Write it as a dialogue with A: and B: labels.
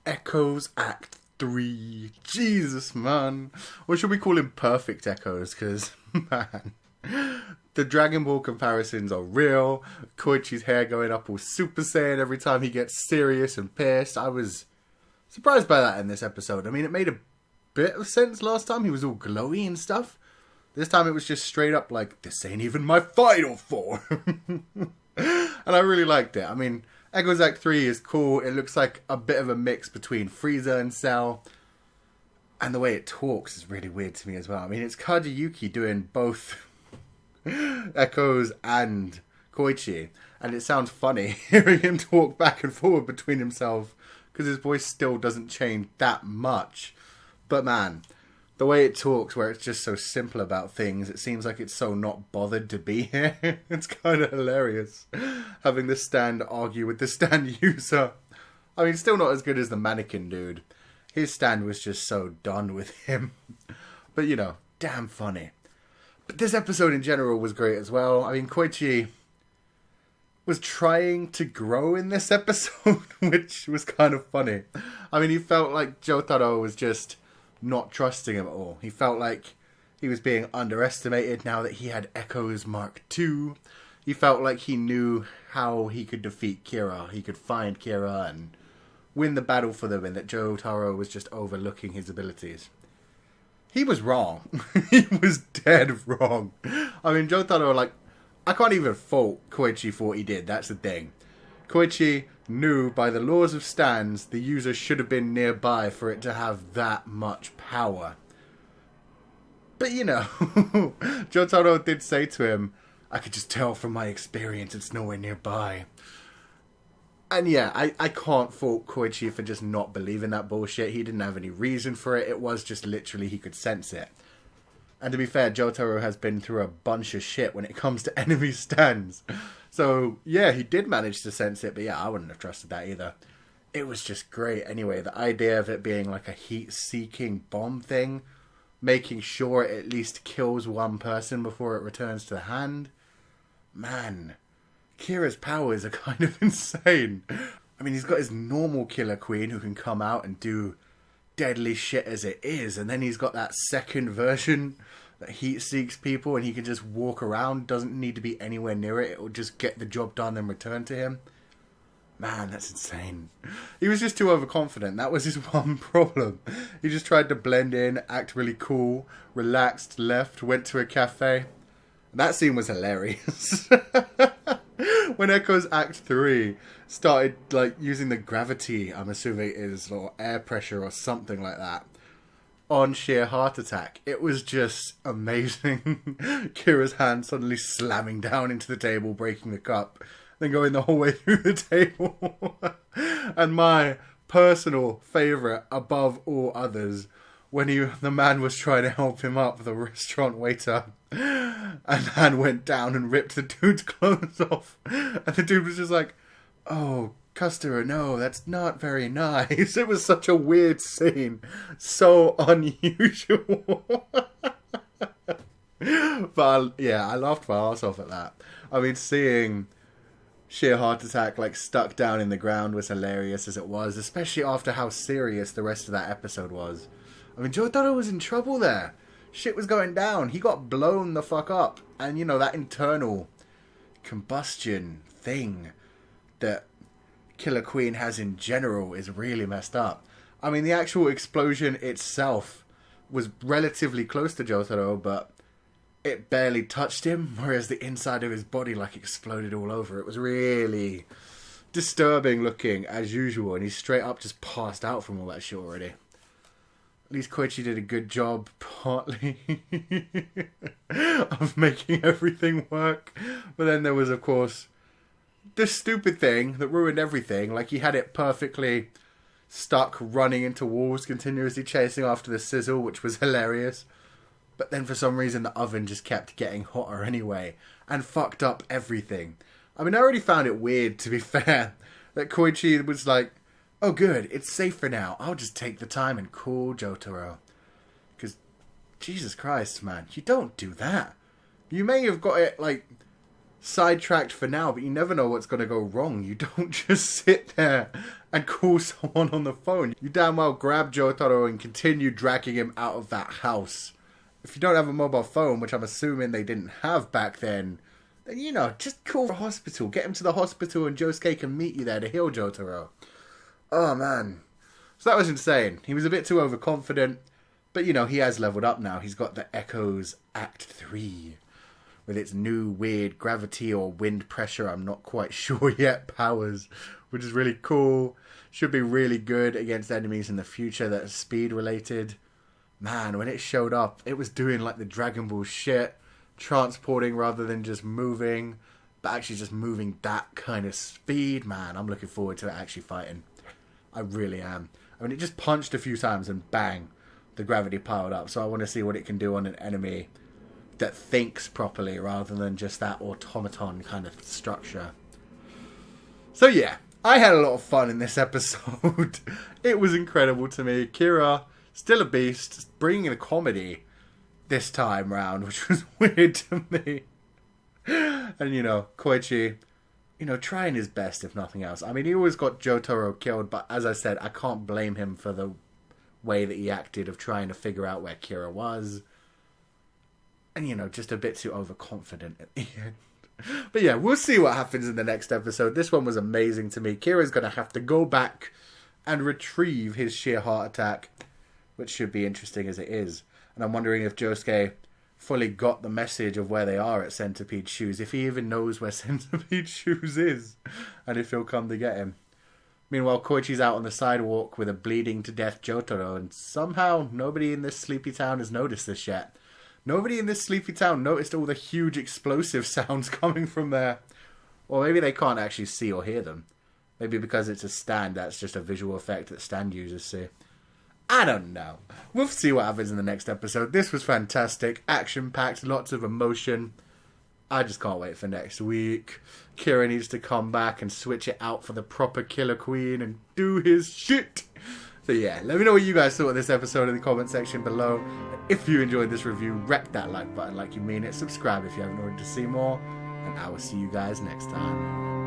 A: Echoes Act 3. Jesus, man. Or should we call him Perfect Echoes? Because, man, the Dragon Ball comparisons are real. Koichi's hair going up all Super Saiyan every time he gets serious and pissed. I was surprised by that in this episode. I mean, it made a bit of sense last time. He was all glowy and stuff. This time it was just straight up like, this ain't even my final form. And I really liked it. I mean, Echoes Act 3 is cool. It looks like a bit of a mix between Frieza and Cell. And the way it talks is really weird to me as well. I mean, it's Kajiyuki doing both Echoes and Koichi. And it sounds funny hearing him talk back and forward between himself, because his voice still doesn't change that much. But man, the way it talks, where it's just so simple about things, it seems like it's so not bothered to be here. It's kind of hilarious. Having the stand argue with the stand user. I mean, still not as good as the mannequin dude. His stand was just so done with him. But, you know, damn funny. But this episode in general was great as well. I mean, Koichi was trying to grow in this episode, which was kind of funny. I mean, he felt like Jotaro was just not trusting him at all. He felt like he was being underestimated now that he had Echoes Mark II. He felt like he knew how he could defeat Kira. He could find Kira and win the battle for them, and that Jotaro was just overlooking his abilities. He was wrong. He was dead wrong. I mean, Jotaro, like, I can't even fault Koichi for what he did. That's the thing. Koichi knew by the laws of stands the user should have been nearby for it to have that much power. But you know, Jotaro did say to him, I could just tell from my experience it's nowhere nearby. And yeah, I can't fault Koichi for just not believing that bullshit. He didn't have any reason for it. It was just literally he could sense it. And to be fair, Jotaro has been through a bunch of shit when it comes to enemy stands. So, yeah, he did manage to sense it, but yeah, I wouldn't have trusted that either. It was just great. Anyway, the idea of it being like a heat-seeking bomb thing, making sure it at least kills one person before it returns to the hand. Man, Kira's powers are kind of insane. I mean, he's got his normal Killer Queen who can come out and do deadly shit as it is, and then he's got that second version that heat seeks people and he can just walk around, doesn't need to be anywhere near it, it will just get the job done and return to him. Man, that's insane. He was just too overconfident. That was his one problem. He just tried to blend in, act really cool, relaxed, left, went to a cafe. That scene was hilarious. When Echoes Act 3 started like using the gravity, I'm assuming it is, or air pressure or something like that, on sheer heart attack, it was just amazing. Kira's hand suddenly slamming down into the table, breaking the cup, then going the whole way through the table. And my personal favourite above all others, when the man was trying to help him up, the restaurant waiter, and hand went down and ripped the dude's clothes off. And the dude was just like, oh, customer, no, that's not very nice. It was such a weird scene. So unusual. But yeah, I laughed my ass off at that. I mean, seeing sheer heart attack like stuck down in the ground was hilarious as it was, especially after how serious the rest of that episode was. I mean, Jotaro was in trouble there. Shit was going down. He got blown the fuck up. And, you know, that internal combustion thing that Killer Queen has in general is really messed up. I mean, the actual explosion itself was relatively close to Jotaro, but it barely touched him, whereas the inside of his body, like, exploded all over. It was really disturbing looking, as usual, and he straight up just passed out from all that shit already. At least Koichi did a good job, partly, of making everything work. But then there was, of course, this stupid thing that ruined everything. Like, he had it perfectly stuck, running into walls, continuously chasing after the sizzle, which was hilarious. But then for some reason the oven just kept getting hotter anyway, and fucked up everything. I mean, I already found it weird, to be fair, that Koichi was like, oh good, it's safer now, I'll just take the time and cool Jotaro. Because, Jesus Christ, man, you don't do that. You may have got it, like, sidetracked for now, but you never know what's going to go wrong. You don't just sit there and call someone on the phone. You damn well grab Jotaro and continue dragging him out of that house. If you don't have a mobile phone, which I'm assuming they didn't have back then, you know, just call the hospital. Get him to the hospital and Josuke can meet you there to heal Jotaro. Oh, man. So that was insane. He was a bit too overconfident. But, you know, he has leveled up now. He's got the Echoes Act 3. With its new weird gravity or wind pressure, I'm not quite sure yet, powers. Which is really cool. Should be really good against enemies in the future that are speed related. Man, when it showed up, it was doing like the Dragon Ball shit. Transporting rather than just moving, but actually just moving that kind of speed. Man, I'm looking forward to it actually fighting. I really am. I mean, it just punched a few times and bang, the gravity piled up. So I want to see what it can do on an enemy that thinks properly rather than just that automaton kind of structure. So yeah, I had a lot of fun in this episode. It was incredible to me. Kira, still a beast, bringing in a comedy this time round, which was weird to me. And, you know, Koichi, you know, trying his best, if nothing else. I mean, he always got Jotaro killed, but as I said, I can't blame him for the way that he acted of trying to figure out where Kira was. And, you know, just a bit too overconfident at the end. But yeah, we'll see what happens in the next episode. This one was amazing to me. Kira's going to have to go back and retrieve his sheer heart attack, which should be interesting as it is. And I'm wondering if Josuke fully got the message of where they are at Centipede Shoes. If he even knows where Centipede Shoes is. And if he'll come to get him. Meanwhile, Koichi's out on the sidewalk with a bleeding to death Jotaro. And somehow nobody in this sleepy town has noticed this yet. Nobody in this sleepy town noticed all the huge explosive sounds coming from there. Or maybe they can't actually see or hear them. Maybe because it's a stand, that's just a visual effect that stand users see. I don't know. We'll see what happens in the next episode. This was fantastic. Action-packed. Lots of emotion. I just can't wait for next week. Kira needs to come back and switch it out for the proper Killer Queen and do his shit. So yeah, let me know what you guys thought of this episode in the comment section below. And if you enjoyed this review, wreck that like button like you mean it. Subscribe if you haven't already to see more. And I will see you guys next time.